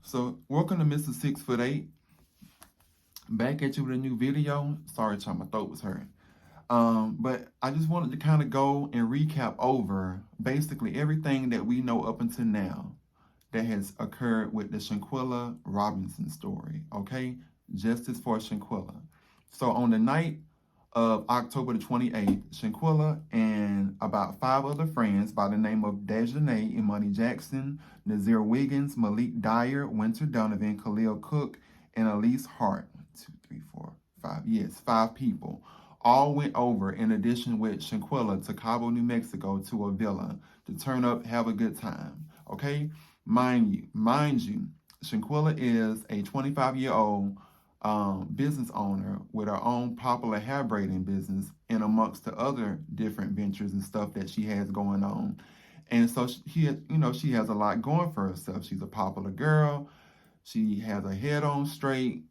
So, welcome to Mr. 6'8". Back at you with a new video. Sorry, child, my throat was hurting. But I just wanted to kind of go and recap over basically everything that we know up until now that has occurred with the Shanquella Robinson story. Okay, justice for Shanquella. So on the night of October the 28th, Shanquella and about five other friends by the name of Dejanay, Imani Jackson, Nazir Wiggins, Malik Dyer, Winter Donovan, Khalil Cook, and Elise Hart. 1, 2, 3, 4, 5. Yes, five people. All went over in addition with Shanquella to Cabo, New Mexico to a villa to turn up, have a good time. Okay? Mind you, Shanquella is a 25-year-old business owner with her own popular hair braiding business and amongst the other different ventures and stuff that she has going on. And so she has a lot going for herself. She's a popular girl. She has her head on straight.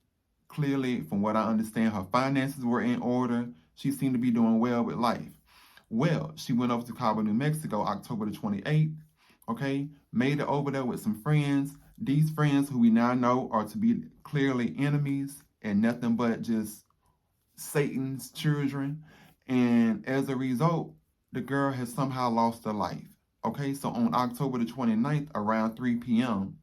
Clearly, from what I understand, her finances were in order. She seemed to be doing well with life. Well, she went over to Cabo, New Mexico, October the 28th. Okay, made it over there with some friends. These friends, who we now know are to be clearly enemies and nothing but just Satan's children. And as a result, the girl has somehow lost her life. Okay, so on October the 29th, around 3 p.m.,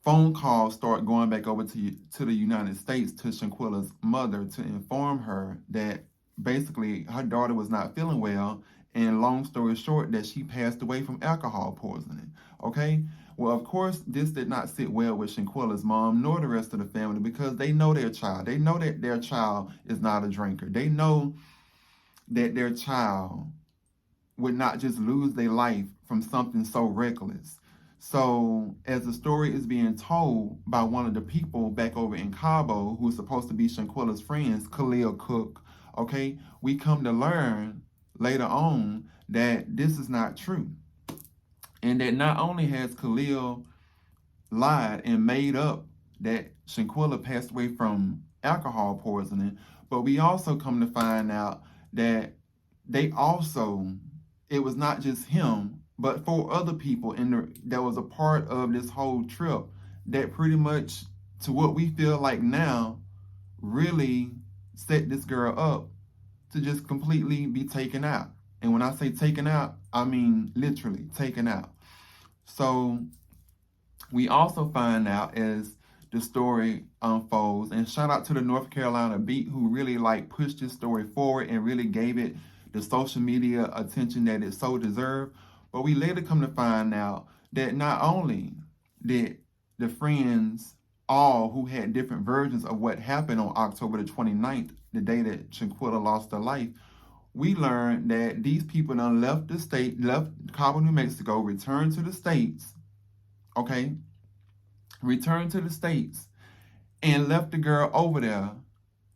phone calls start going back over to the United States to Shanquella's mother to inform her that basically her daughter was not feeling well, and long story short, that she passed away from alcohol poisoning. Okay? Well, of course, this did not sit well with Shanquella's mom nor the rest of the family because they know their child. They know that their child is not a drinker. They know that their child would not just lose their life from something so reckless. So, as the story is being told by one of the people back over in Cabo, who's supposed to be Shanquella's friends, Khalil Cook, okay, we come to learn later on that this is not true. And that not only has Khalil lied and made up that Shanquella passed away from alcohol poisoning, but we also come to find out that it was not just him, but four other people that was a part of this whole trip that pretty much, to what we feel like now, really set this girl up to just completely be taken out. And when I say taken out, I mean literally taken out. So we also find out as the story unfolds, and shout out to the North Carolina Beat who really pushed this story forward and really gave it the social media attention that it so deserved. But we later come to find out that not only did the friends, all who had different versions of what happened on October the 29th, the day that Shanquella lost her life, we learned that these people done left the state, left Cabo, New Mexico, returned to the States, okay? Returned to the States and left the girl over there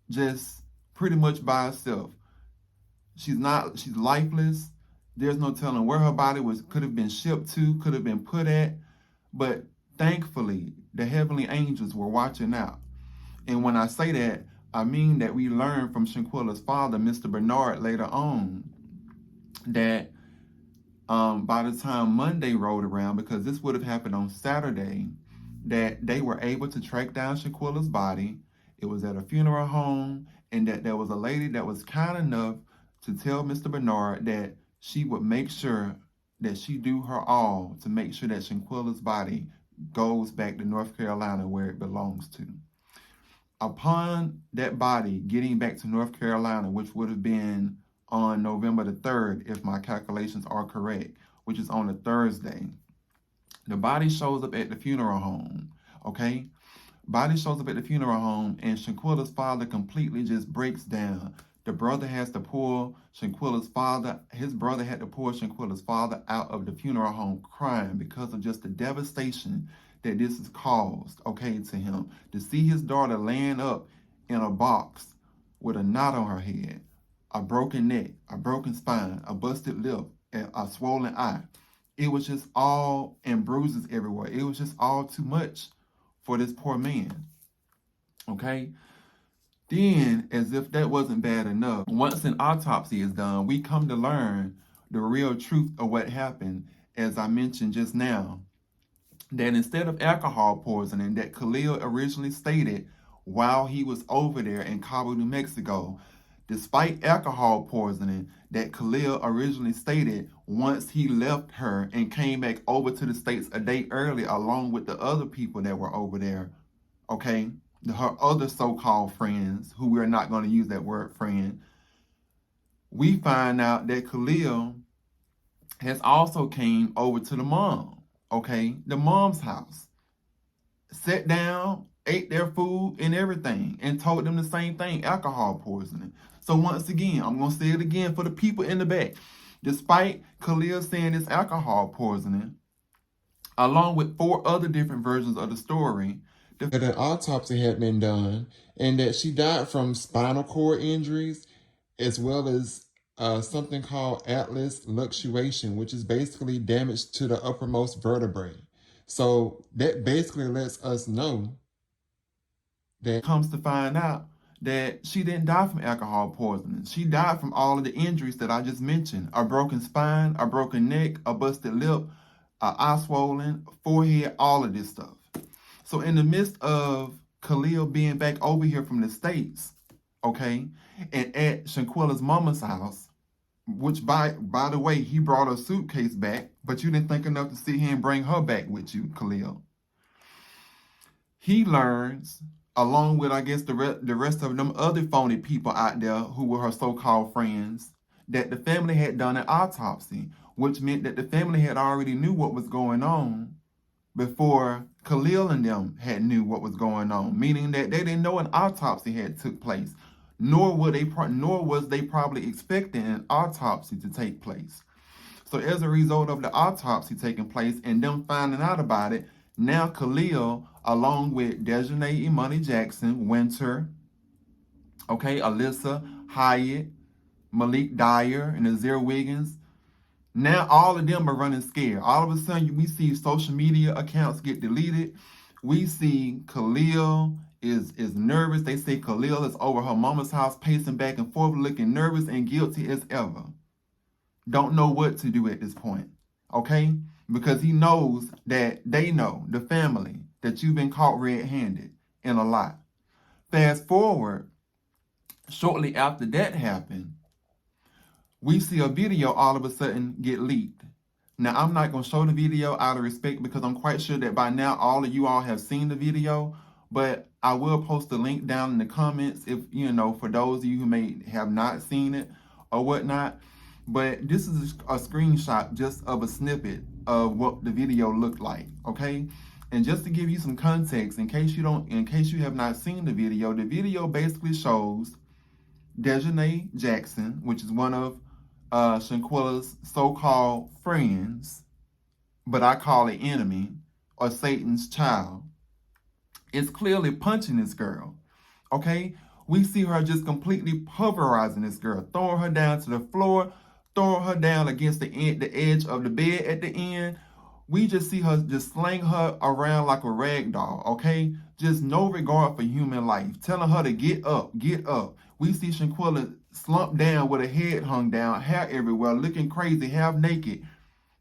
just pretty much by herself. She's lifeless. There's no telling where her body could have been shipped to, could have been put at. But thankfully, the heavenly angels were watching out. And when I say that, I mean that we learned from Shanquella's father, Mr. Bernard, later on, that by the time Monday rolled around, because this would have happened on Saturday, that they were able to track down Shanquella's body. It was at a funeral home, and that there was a lady that was kind enough to tell Mr. Bernard that she would make sure that she do her all to make sure that Shanquella's body goes back to North Carolina where it belongs to. Upon that body getting back to North Carolina, which would have been on November the 3rd, if my calculations are correct, which is on a Thursday, the body shows up at the funeral home, okay? Body shows up at the funeral home, and Shanquella's father completely just breaks down. The brother has to pull Shanquella's father, his brother had to pull Shanquella's father out of the funeral home crying because of just the devastation that this has caused, okay, to him. To see his daughter laying up in a box with a knot on her head, a broken neck, a broken spine, a busted lip, and a swollen eye. It was just all, and bruises everywhere. It was just all too much for this poor man, okay? Then, as if that wasn't bad enough, once an autopsy is done, we come to learn the real truth of what happened, as I mentioned just now, that instead of alcohol poisoning that Khalil originally stated while he was over there in Cabo, New Mexico, despite alcohol poisoning that Khalil originally stated once he left her and came back over to the States a day early along with the other people that were over there, okay? Her other so-called friends, who we're not going to use that word friend, we find out that Khalil has also came over to the mom, okay? The mom's house. Sat down, ate their food and everything, and told them the same thing, alcohol poisoning. So once again, I'm going to say it again for the people in the back. Despite Khalil saying it's alcohol poisoning, along with 4 other different versions of the story, that an autopsy had been done and that she died from spinal cord injuries as well as something called atlas luxation, which is basically damage to the uppermost vertebrae. So that basically lets us know that comes to find out that she didn't die from alcohol poisoning. She died from all of the injuries that I just mentioned: a broken spine, a broken neck, a busted lip, a eye swollen, forehead, all of this stuff. So in the midst of Khalil being back over here from the States, okay, and at Shanquella's mama's house, which by the way, he brought a suitcase back, but you didn't think enough to sit here and bring her back with you, Khalil. He learns, along with, I guess, the rest of them other phony people out there who were her so-called friends, that the family had done an autopsy, which meant that the family had already knew what was going on before Khalil and them had knew what was going on, meaning that they didn't know an autopsy had took place, nor was they probably expecting an autopsy to take place. So as a result of the autopsy taking place and them finding out about it, now Khalil, along with Dejanay Imani Jackson, Winter, okay, Alyssa, Hyatt, Malik Dyer, and Azir Wiggins, now all of them are running scared. All of a sudden, we see social media accounts get deleted. We see Khalil is nervous. They say Khalil is over her mama's house, pacing back and forth, looking nervous and guilty as ever. Don't know what to do at this point, okay? Because he knows that they know, the family, that you've been caught red-handed in a lot. Fast forward, shortly after that happened, we see a video all of a sudden get leaked. Now, I'm not going to show the video out of respect because I'm quite sure that by now all of you all have seen the video, but I will post a link down in the comments if, for those of you who may have not seen it or whatnot. But this is a screenshot just of a snippet of what the video looked like, okay? And just to give you some context, in case you have not seen the video basically shows Dejanay Jackson, which is one of Shanquella's so-called friends, but I call it enemy, or Satan's child, is clearly punching this girl, okay? We see her just completely pulverizing this girl, throwing her down to the floor, throwing her down against the edge of the bed at the end. We just see her just sling her around like a rag doll, okay? Just no regard for human life, telling her to get up, get up. We see Shanquella slumped down with her head hung down, hair everywhere, looking crazy, half naked,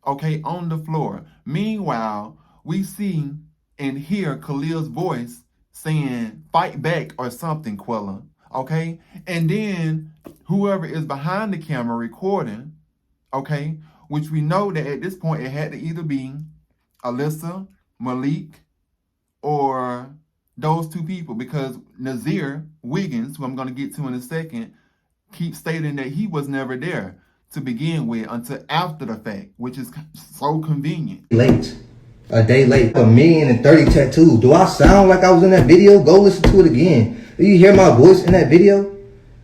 okay, on the floor. Meanwhile, we see and hear Khalil's voice saying, "Fight back," or something, Quella, okay? And then whoever is behind the camera recording, okay, which we know that at this point it had to either be Alyssa, Malik, or those 2 people, because Nazir Wiggins, who I'm going to get to in a second, keeps stating that he was never there to begin with until after the fact, which is so convenient. Late. A day late. 1,030,000 tattoos. Do I sound like I was in that video? Go listen to it again. Do you hear my voice in that video?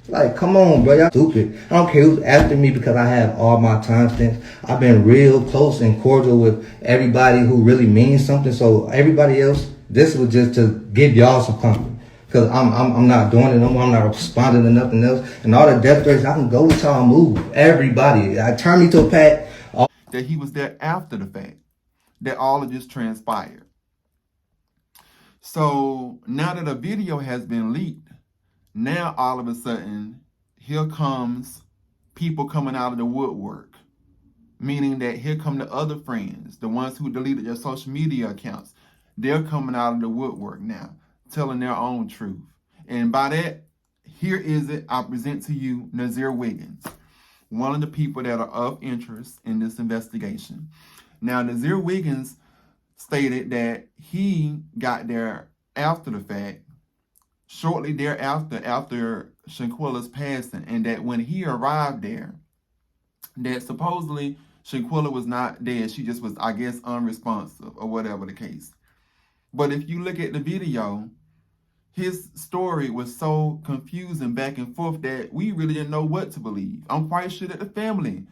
Like, come on, bro. Y'all stupid. I don't care who's after me because I have all my timestamps. I've been real close and cordial with everybody who really means something. So everybody else, this was just to give y'all some comfort. Because I'm not doing it no more. I'm not responding to nothing else. And all the death threats, I can go with y'all and move. Everybody. I turn me to a pack. That he was there after the fact. That all of this transpired. So now that a video has been leaked, now all of a sudden, here comes people coming out of the woodwork. meaning that here come the other friends, the ones who deleted their social media accounts. They're coming out of the woodwork now, telling their own truth. And by that, here is it. I present to you Nazir Wiggins, one of the people that are of interest in this investigation. Now, Nazir Wiggins stated that he got there after the fact, shortly thereafter, after Shanquella's passing, and that when he arrived there, that supposedly Shanquella was not dead. She just was, I guess, unresponsive or whatever the case. But if you look at the video, his story was so confusing back and forth that we really didn't know what to believe. I'm quite sure that the family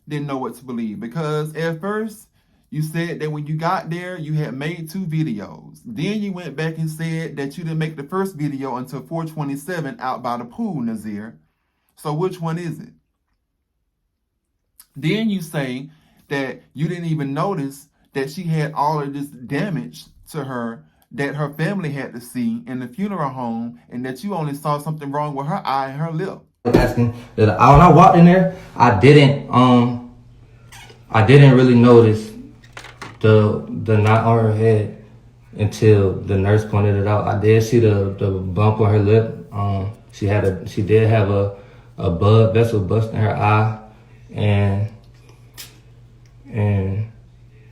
didn't know what to believe, because at first you said that when you got there, you had made 2 videos. Then you went back and said that you didn't make the first video until 427 out by the pool, Nazir. So which one is it? Then you say that you didn't even notice that she had all of this damage to her that her family had to see in the funeral home, and that you only saw something wrong with her eye and her lip. Asking that when I walked in there, I didn't really notice the knot on her head until the nurse pointed it out. I did see the bump on her lip. She did have a blood vessel bust in her eye, and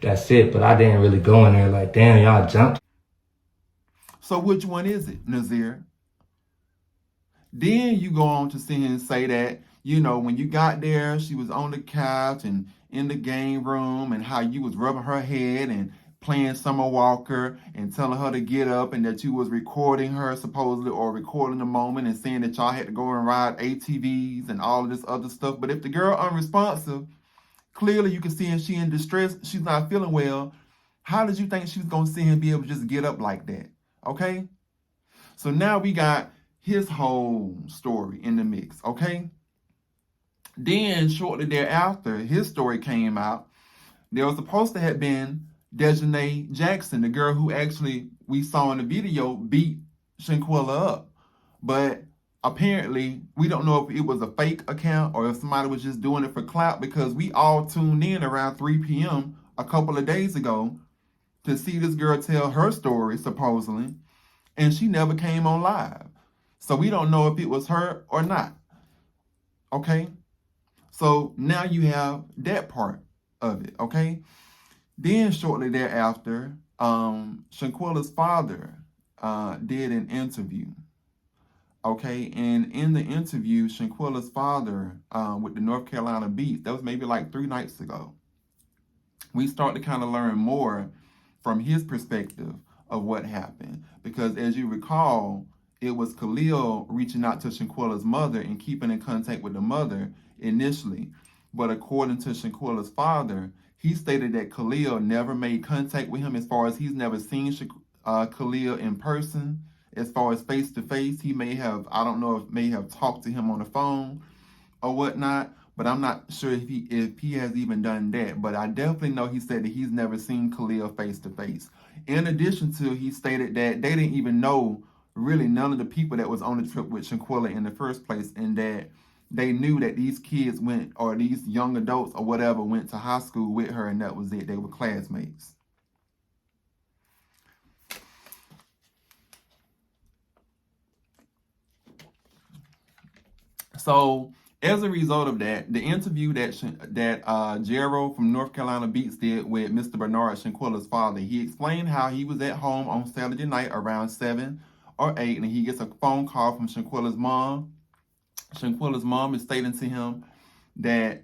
that's it. But I didn't really go in there like, damn, y'all jumped. So which one is it, Nazir? Then you go on to see and say that, when you got there, she was on the couch and in the game room, and how you was rubbing her head and playing Summer Walker and telling her to get up, and that you was recording her supposedly, or recording the moment, and saying that y'all had to go and ride ATVs and all of this other stuff. But if the girl unresponsive, clearly you can see she in distress, she's not feeling well. How did you think she was going to see him be able to just get up like that? Okay? So now we got his whole story in the mix, okay? Then shortly thereafter, his story came out. There was supposed to have been Dejanay Jackson, the girl who actually we saw in the video beat Shanquella up. But apparently, we don't know if it was a fake account or if somebody was just doing it for clout, because we all tuned in around 3 p.m. a couple of days ago to see this girl tell her story, supposedly, and she never came on live. So we don't know if it was her or not. Okay? So now you have that part of it, okay? Then shortly thereafter, Shanquella's father did an interview. Okay, and in the interview, Shanquella's father with the North Carolina Beats, that was maybe like 3 nights ago, we start to kind of learn more from his perspective of what happened. Because as you recall, it was Khalil reaching out to Shanquella's mother and keeping in contact with the mother initially. But according to Shanquella's father, he stated that Khalil never made contact with him, as far as he's never seen Khalil in person. As far as face-to-face, he may have, I don't know if may have talked to him on the phone or whatnot, but I'm not sure if he has even done that. But I definitely know he said that he's never seen Khalil face-to-face. In addition to, he stated that they didn't even know really none of the people that was on the trip with Shanquella in the first place, and that they knew that these kids went, or these young adults or whatever, went to high school with her, and that was it. They were classmates. So as a result of that, the interview that Gerald from North Carolina Beats did with Mr. Bernard, Shanquella's father, he explained how he was at home on Saturday night around 7 or 8, and he gets a phone call from Shanquella's mom. Shanquella's mom is stating to him that,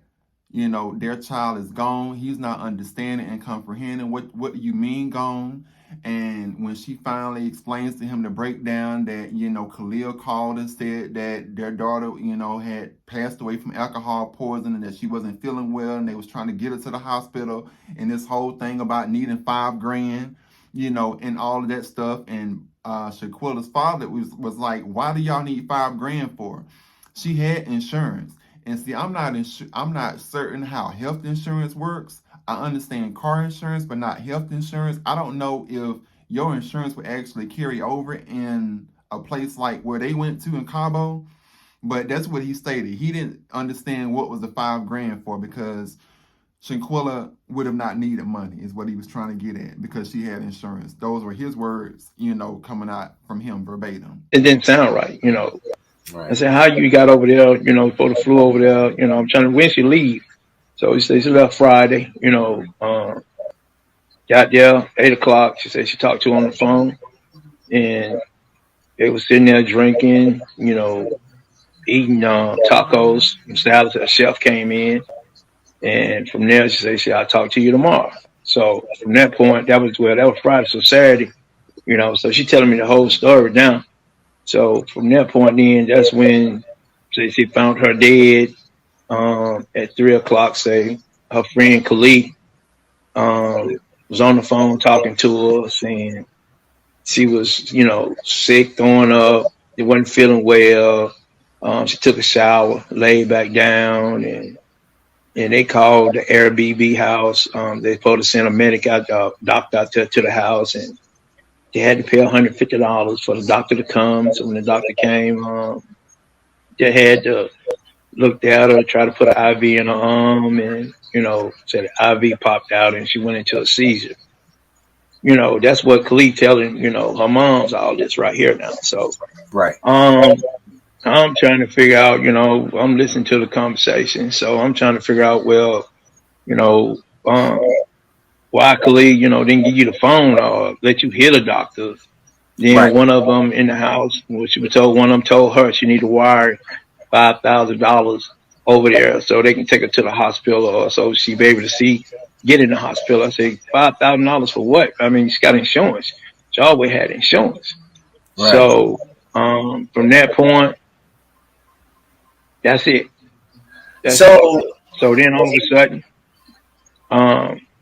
their child is gone. He's not understanding and comprehending what do you mean gone. And when she finally explains to him the breakdown that, Khalil called and said that their daughter, had passed away from alcohol poisoning, and that she wasn't feeling well, and they was trying to get her to the hospital, and this whole thing about needing $5,000, and all of that stuff. And Shanquella's father was like, why do y'all need $5,000 for? She had insurance. And see, I'm not certain how health insurance works. I understand car insurance, but not health insurance. I don't know if your insurance would actually carry over in a place like where they went to in Cabo. But that's what he stated. He didn't understand what was the $5,000 for, because Shanquella would have not needed money, is what he was trying to get at, because she had insurance. Those were his words, coming out from him verbatim. It didn't sound right, I Right. said, how you got over there, for the flu over there, I'm trying to, when she leave? So he said she left Friday, got there 8 o'clock. She said she talked to him on the phone, and they was sitting there drinking, eating tacos and salads. The chef came in, and from there she said, "I'll talk to you tomorrow." So from that point, that was Friday. So Saturday, so she telling me the whole story now. So from that point, then that's when she found her dead at 3 o'clock. Say her friend Khalid was on the phone talking to her, saying she was, sick, throwing up, she wasn't feeling well. She took a shower, laid back down, and they called the Airbnb house. They supposed to send a medic out, doctor out to the house, and they had to pay $150 for the doctor to come. So when the doctor came, they had to look at her, try to put an IV in her arm, and said the IV popped out, and she went into a seizure. That's what Khalid telling, her mom's all this right here now. So Right. um I'm trying to figure out, I'm listening to the conversation. So I'm trying to figure out, well, you know, um why Khalid, didn't give you the phone or let you hear the doctor. Then Right. one of them in the house, what she was told, one of them told her she need to wire $5,000 over there so they can take her to the hospital, or so she be able to get in the hospital. I say, $5,000 for what? I mean, she got insurance. She always had insurance. Right. So from that point, that's it. That's it. So So then all of a sudden,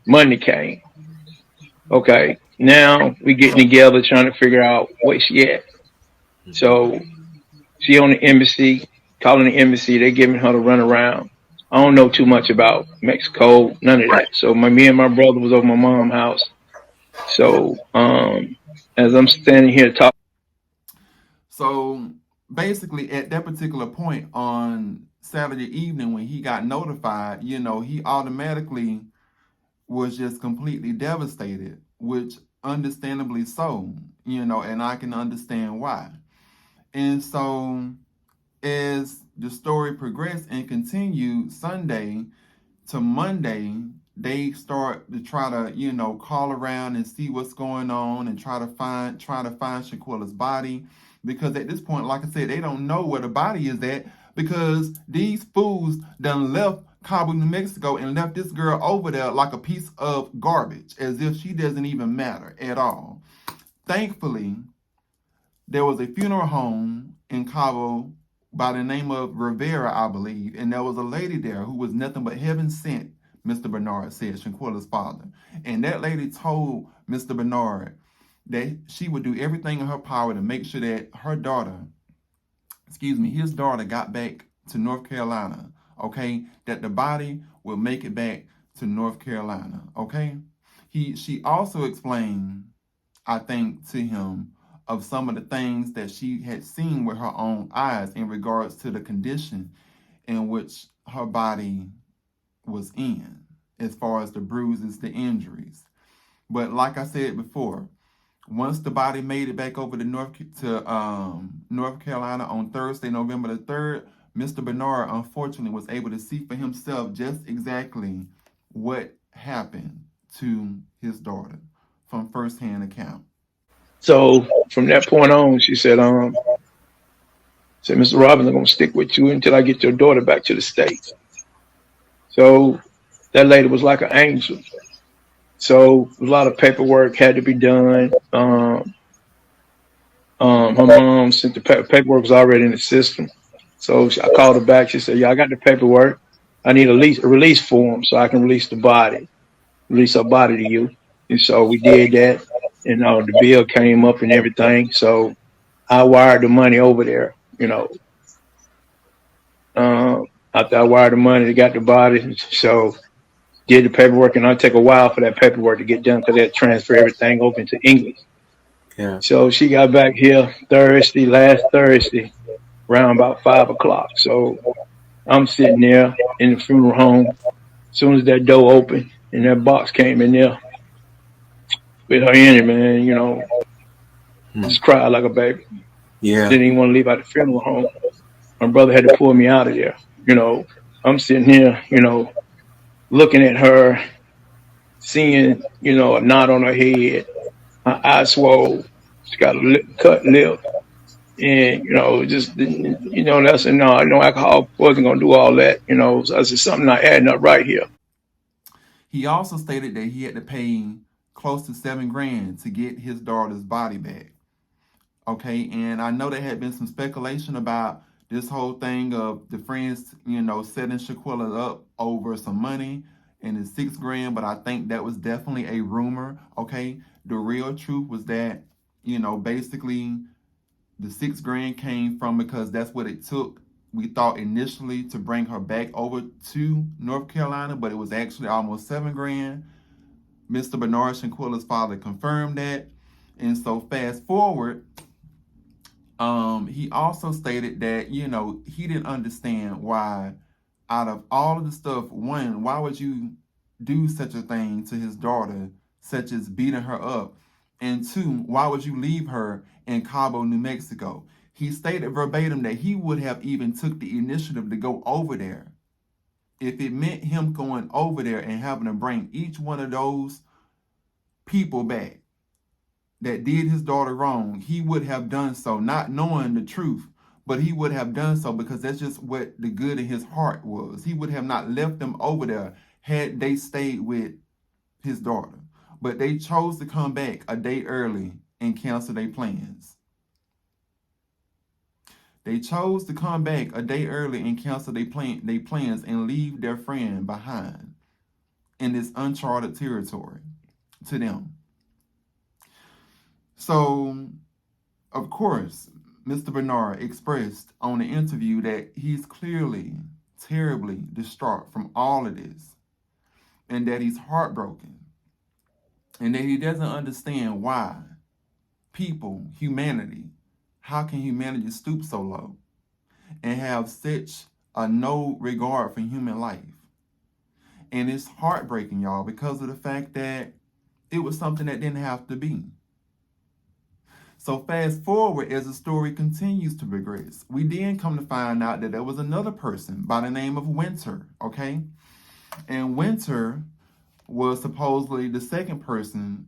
Monday came. Okay, now we getting together trying to figure out where she at. So she on the embassy, calling the embassy. They giving her to run around. I don't know too much about Mexico, none of right. that. So me and my brother was over my mom's house. So as I'm standing here talking. So basically, at that particular point on Saturday evening when he got notified, he automatically was just completely devastated, which understandably so, and I can understand why. And so as the story progressed and continued, Sunday to Monday, they start to try to, call around and see what's going on and try to find Shaquilla's body. Because at this point, like I said, they don't know where the body is at, because these fools done left Cabo, New Mexico, and left this girl over there like a piece of garbage, as if she doesn't even matter at all. Thankfully, there was a funeral home in Cabo by the name of Rivera, I believe, and there was a lady there who was nothing but heaven sent, Mr. Bernard said, Shanquella's father. And that lady told Mr. Bernard that she would do everything in her power to make sure that his daughter got back to North Carolina, okay? That the body will make it back to North Carolina, okay? She also explained, I think, to him of some of the things that she had seen with her own eyes in regards to the condition in which her body was in, as far as the bruises, the injuries. But like I said before, once the body made it back over to North Carolina on Thursday, November the 3rd, Mr. Bernard unfortunately was able to see for himself just exactly what happened to his daughter from firsthand account. So from that point on, she said, Mr. Robbins, I'm gonna stick with you until I get your daughter back to the States. So that lady was like an angel. So a lot of paperwork had to be done. Her mom sent the paperwork was already in the system. So I called her back. She said, "Yeah, I got the paperwork. I need a release form so I can release release her body to you." And so we did that, and the bill came up and everything. So I wired the money over there. After I wired the money, they got the body. So did the paperwork, and it'll take a while for that paperwork to get done because they had to transfer everything over into English. Yeah. So she got back here last Thursday, around about 5 o'clock. So I'm sitting there in the funeral home, As soon as that door opened and that box came in there with her in it, man, Hmm. just cried like a baby. Yeah. Didn't even want to leave out the funeral home. My brother had to pull me out of there. I'm sitting here, looking at her, seeing, a knot on her head, her eyes swole, she got a cut lip, and just that's no, alcohol wasn't gonna do all that. So I said something not adding up right here. He also stated that he had to pay close to $7,000 to get his daughter's body back. Okay, and I know there had been some speculation about this whole thing of the friends, setting Shanquella up over some money and it's $6,000, but I think that was definitely a rumor. Okay, the real truth was that, basically the $6,000 came from because that's what it took. We thought initially to bring her back over to North Carolina, but it was actually almost $7,000. Mr. Bernard Shanquella's father confirmed that. And so fast forward, he also stated that, he didn't understand why, out of all of the stuff, one, why would you do such a thing to his daughter, such as beating her up? And two, why would you leave her in Cabo, New Mexico? He stated verbatim that he would have even took the initiative to go over there if it meant him going over there and having to bring each one of those people back that did his daughter wrong. He would have done so, not knowing the truth, but he would have done so because that's just what the good in his heart was. He would have not left them over there had they stayed with his daughter. But they chose to come back a day early and cancel their plans. They chose to come back a day early and cancel their plans and leave their friend behind in this uncharted territory to them. So, of course, Mr. Bernard expressed on the interview that he's clearly terribly distraught from all of this and that he's heartbroken and that he doesn't understand why people, humanity, how can humanity stoop so low and have such a no regard for human life? And it's heartbreaking, y'all, because of the fact that it was something that didn't have to be. So fast forward as the story continues to progress, we then come to find out that there was another person by the name of Winter, okay? And Winter was supposedly the second person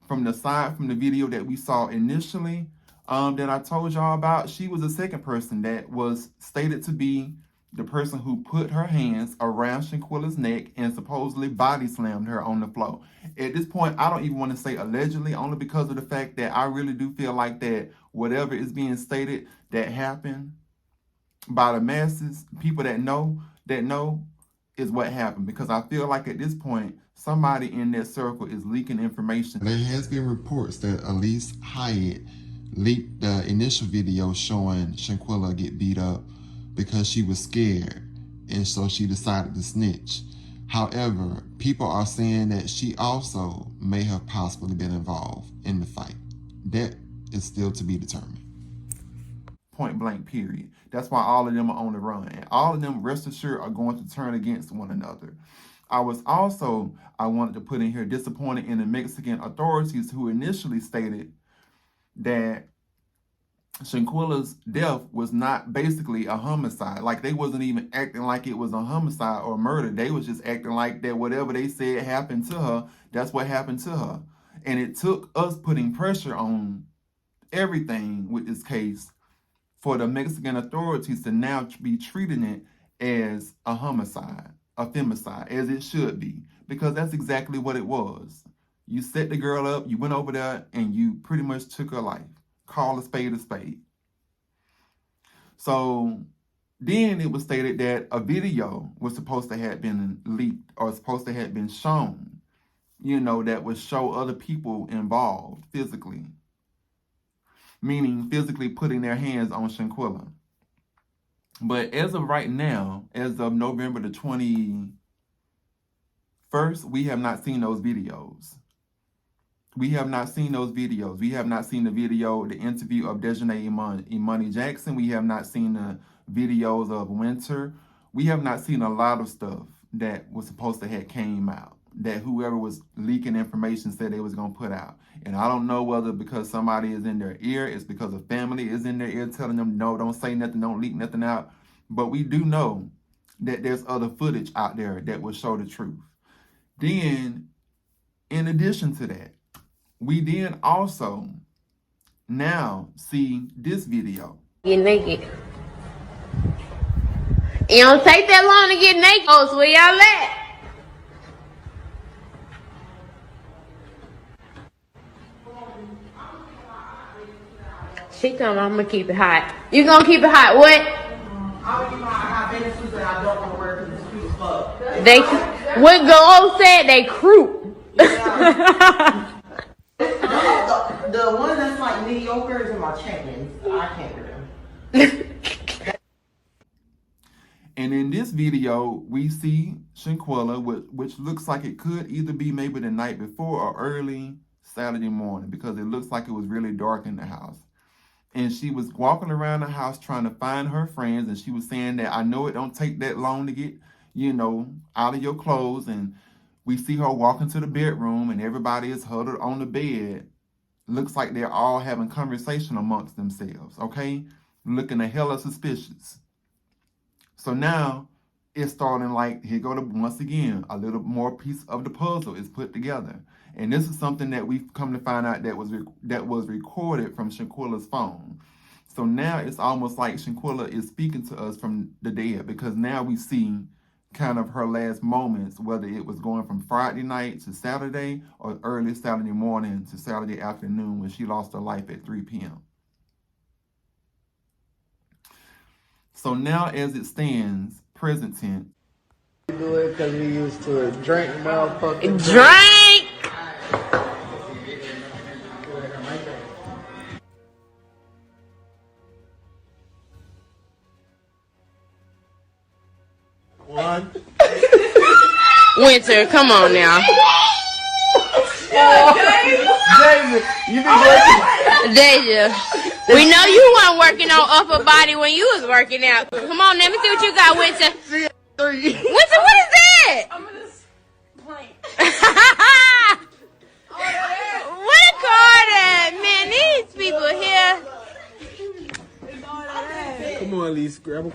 from the video that we saw initially, that I told y'all about. She was the second person that was stated to be the person who put her hands around Shanquella's neck and supposedly body slammed her on the floor. At this point, I don't even want to say allegedly, only because of the fact that I really do feel like that whatever is being stated that happened by the masses, people that know, is what happened. Because I feel like at this point, somebody in that circle is leaking information. There has been reports that Elise Hyatt leaked the initial video showing Shanquella get beat up because she was scared, and so she decided to snitch. However, people are saying that she also may have possibly been involved in the fight. That is still to be determined. Point blank, period. That's why all of them are on the run. And all of them, rest assured, are going to turn against one another. I wanted to put in here, disappointed in the Mexican authorities who initially stated that Shanquella's death was not basically a homicide. Like, they wasn't even acting like it was a homicide or murder. They was just acting like that whatever they said happened to her, that's what happened to her. And it took us putting pressure on everything with this case for the Mexican authorities to now be treating it as a homicide, a femicide, as it should be, because that's exactly what it was. You set the girl up, you went over there, and you pretty much took her life. Call a spade a spade. So then it was stated that a video was supposed to have been leaked or supposed to have been shown, that would show other people involved physically, meaning physically putting their hands on Shanquella. But as of right now, as of November the 21st, we have not seen those videos. We have not seen those videos. We have not seen the video, the interview of Dejanay Imani Jackson. We have not seen the videos of Winter. We have not seen a lot of stuff. that was supposed to have came out, that whoever was leaking information said they was going to put out. And I don't know whether because somebody is in their ear, it's because a family is in their ear telling them, no, don't say nothing, don't leak nothing out. But we do know that there's other footage out there that will show the truth. Then, in addition to that, we then also now see this video. Get naked. It don't take that long to get naked. Oh, so where y'all at? She told me I'm gonna keep it hot. You gonna keep it hot? What? I'm gonna keep my hot business and I don't want to work because it's cute as fuck. They what Go said they croup. Yeah. the one that's like mediocre is in my check-ins. I can't wear them. And in this video, we see Shanquella, which looks like it could either be maybe the night before or early Saturday morning, because it looks like it was really dark in the house. And she was walking around the house trying to find her friends, and she was saying that, I know it don't take that long to get, out of your clothes. And we see her walk into the bedroom, and everybody is huddled on the bed. Looks like they're all having conversation amongst themselves, okay? Looking a hella suspicious. So now it's starting like, here go once again, a little more piece of the puzzle is put together. And this is something that we've come to find out that was recorded from Shanquella's phone. So now it's almost like Shanquella is speaking to us from the dead, because now we see kind of her last moments, whether it was going from Friday night to Saturday or early Saturday morning to Saturday afternoon when she lost her life at 3 p.m. So now as it stands, present tense. Do it because we used to drink motherfucking Drink. one. Winter, come on now. David, you be working. Deja, we know you weren't working on upper body when you was working out. Come on, let me see what you got, Winter. Three. Winter, what is that? I'm gonna plank. What a card, man. These people here. Come on, Lisa, grab him.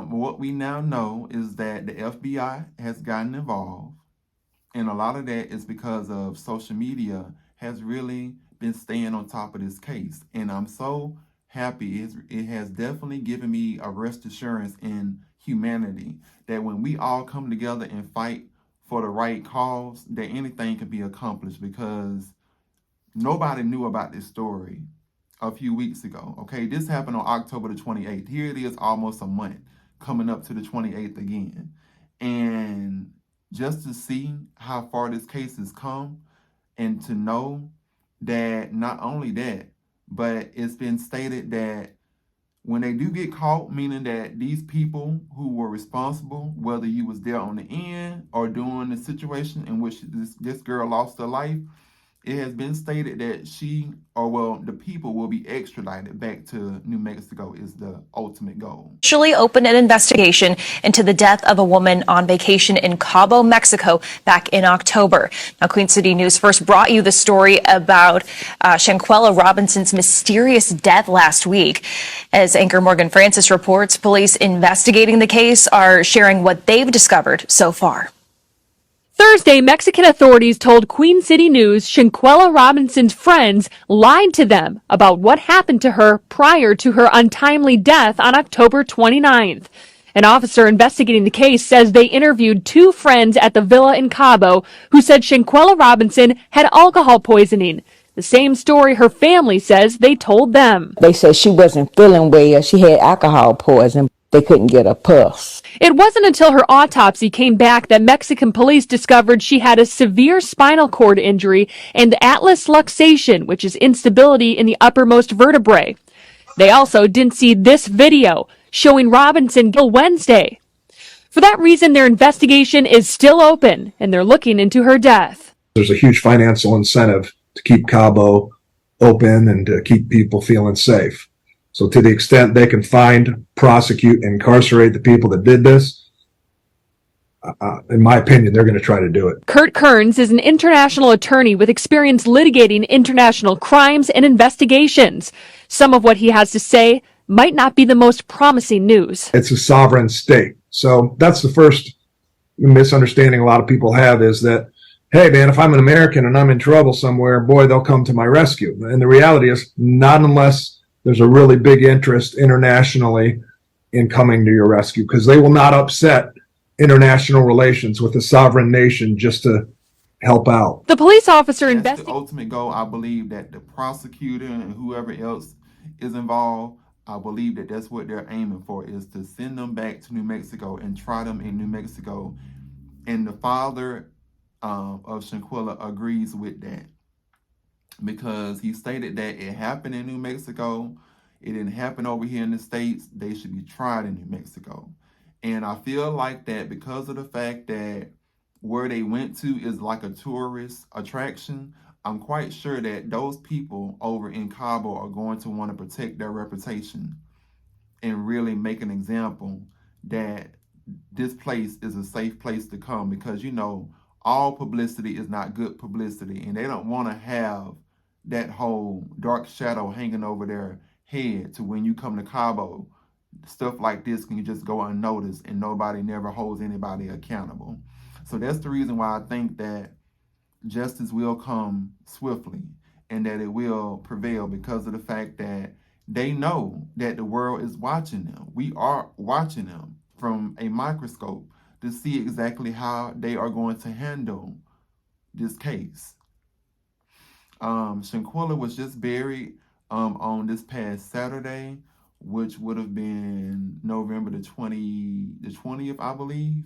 What we now know is that the FBI has gotten involved, and a lot of that is because of social media has really been staying on top of this case. And I'm so happy. It has definitely given me a rest assurance in humanity that when we all come together and fight for the right cause, that anything can be accomplished, because nobody knew about this story a few weeks ago. Okay, this happened on October the 28th. Here it is, almost a month, coming up to the 28th again. And just to see how far this case has come, and to know that not only that, but it's been stated that when they do get caught, meaning that these people who were responsible, whether you was there on the end or during the situation in which this girl lost her life, it has been stated that the people will be extradited back to New Mexico is the ultimate goal. Officially opened an investigation into the death of a woman on vacation in Cabo, Mexico back in October. Now, Queen City News first brought you the story about Shanquella Robinson's mysterious death last week. As anchor Morgan Francis reports, police investigating the case are sharing what they've discovered so far. Thursday, Mexican authorities told Queen City News Shanquella Robinson's friends lied to them about what happened to her prior to her untimely death on October 29th. An officer investigating the case says they interviewed two friends at the villa in Cabo who said Shanquella Robinson had alcohol poisoning. The same story her family says they told them. They said she wasn't feeling well. She had alcohol poison. They couldn't get a pulse. It wasn't until her autopsy came back that Mexican police discovered she had a severe spinal cord injury and atlas luxation, which is instability in the uppermost vertebrae. They also didn't see this video showing Robinson till Wednesday. For that reason, their investigation is still open, and they're looking into her death. There's a huge financial incentive to keep Cabo open and to keep people feeling safe. So to the extent they can find, prosecute, incarcerate the people that did this, in my opinion, they're going to try to do it. Kurt Kearns is an international attorney with experience litigating international crimes and investigations. Some of what he has to say might not be the most promising news. It's a sovereign state. So that's the first misunderstanding a lot of people have, is that, hey, man, if I'm an American and I'm in trouble somewhere, boy, they'll come to my rescue. And the reality is, not unless there's a really big interest internationally in coming to your rescue, because they will not upset international relations with a sovereign nation just to help out. The police officer That's the investigated. ultimate goal. I believe that the prosecutor and whoever else is involved, I believe that that's what they're aiming for, is to send them back to New Mexico and try them in New Mexico. And the father of Shanquella agrees with that, because he stated that it happened in New Mexico. It didn't happen over here in the States. They should be tried in New Mexico. And I feel like that because of the fact that where they went to is like a tourist attraction, I'm quite sure that those people over in Cabo are going to want to protect their reputation and really make an example that this place is a safe place to come, because, you know, all publicity is not good publicity, and they don't want to have that whole dark shadow hanging over their head to when you come to Cabo, stuff like this can just go unnoticed and nobody never holds anybody accountable. So that's the reason why I think that justice will come swiftly and that it will prevail, because of the fact that they know that the world is watching them. We are watching them from a microscope to see exactly how they are going to handle this case. Shanquella was just buried on this past Saturday, which would have been November the 20th, I believe.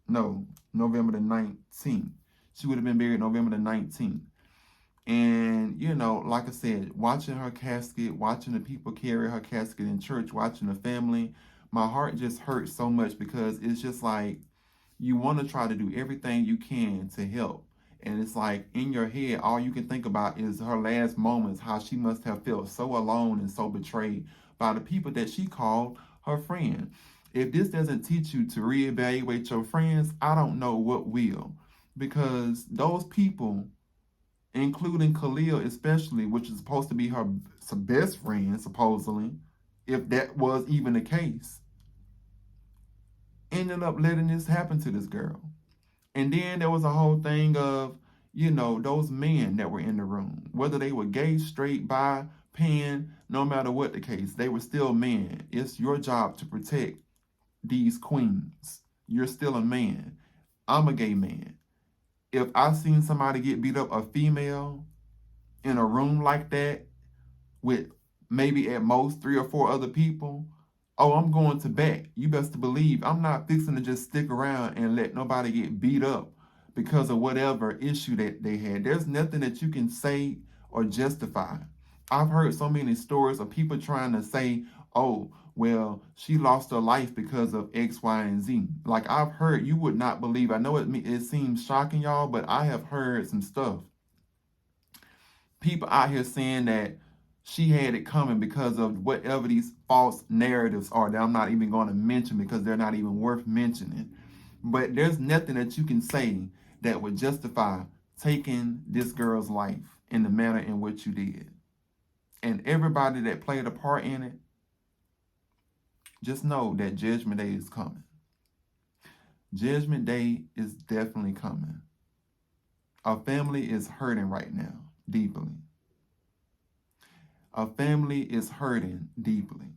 No, November the 19th. She would have been buried November the 19th. And, you know, like I said, watching her casket, watching the people carry her casket in church, watching the family, my heart just hurts so much, because it's just like you want to try to do everything you can to help. And it's like in your head, all you can think about is her last moments, how she must have felt so alone and so betrayed by the people that she called her friend. If this doesn't teach you to reevaluate your friends, I don't know what will. Because those people, including Khalil especially, which is supposed to be her best friend, supposedly, if that was even the case, ended up letting this happen to this girl. And then there was a whole thing of, you know, those men that were in the room, whether they were gay, straight, bi, pan, no matter what the case, they were still men. It's your job to protect these queens. You're still a man. I'm a gay man. If I seen somebody get beat up, a female, in a room like that with maybe at most 3 or 4 other people, oh, I'm going to bat. You best believe I'm not fixing to just stick around and let nobody get beat up because of whatever issue that they had. There's nothing that you can say or justify. I've heard so many stories of people trying to say, oh, well, she lost her life because of X, Y, and Z. Like I've heard, you would not believe. I know it seems shocking, y'all, but I have heard some stuff. People out here saying that she had it coming because of whatever these false narratives are that I'm not even going to mention because they're not even worth mentioning. But there's nothing that you can say that would justify taking this girl's life in the manner in which you did. And everybody that played a part in it, just know that Judgment Day is coming. Judgment Day is definitely coming. Our family is hurting right now, deeply. Our family is hurting deeply.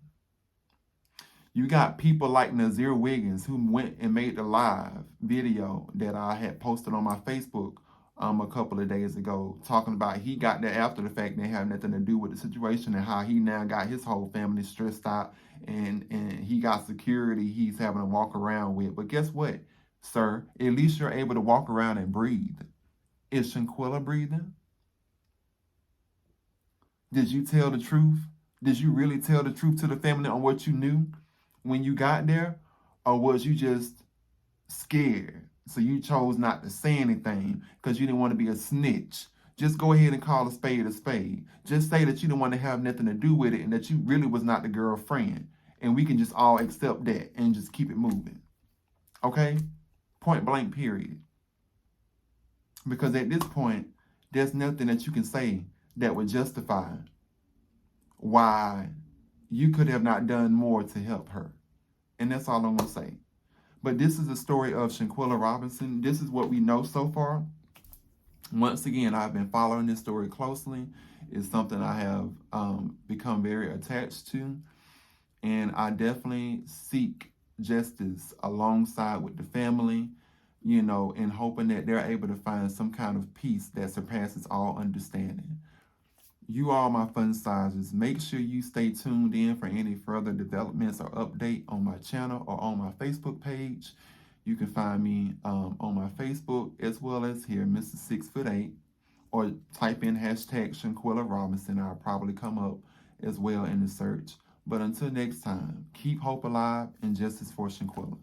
You got people like Nazir Wiggins who went and made the live video that I had posted on my Facebook a couple of days ago, talking about he got there after the fact and they have nothing to do with the situation, and how he now got his whole family stressed out and he got security he's having to walk around with. But guess what, sir? At least you're able to walk around and breathe. Is Shanquella breathing? Did you tell the truth? Did you really tell the truth to the family on what you knew when you got there? Or was you just scared? So you chose not to say anything because you didn't want to be a snitch. Just go ahead and call a spade a spade. Just say that you didn't want to have nothing to do with it and that you really was not the girlfriend. And we can just all accept that and just keep it moving. Okay? Point blank, period. Because at this point, there's nothing that you can say that would justify why you could have not done more to help her. And that's all I'm going to say. But this is the story of Shanquella Robinson. This is what we know so far. Once again, I've been following this story closely. It's something I have become very attached to. And I definitely seek justice alongside with the family, you know, and hoping that they're able to find some kind of peace that surpasses all understanding. You all, my fun sizes, make sure you stay tuned in for any further developments or update on my channel or on my Facebook page. You can find me on my Facebook as well as here, Mr. 6'8", or type in hashtag Shanquella Robinson. I'll probably come up as well in the search. But until next time, keep hope alive and justice for Shanquella.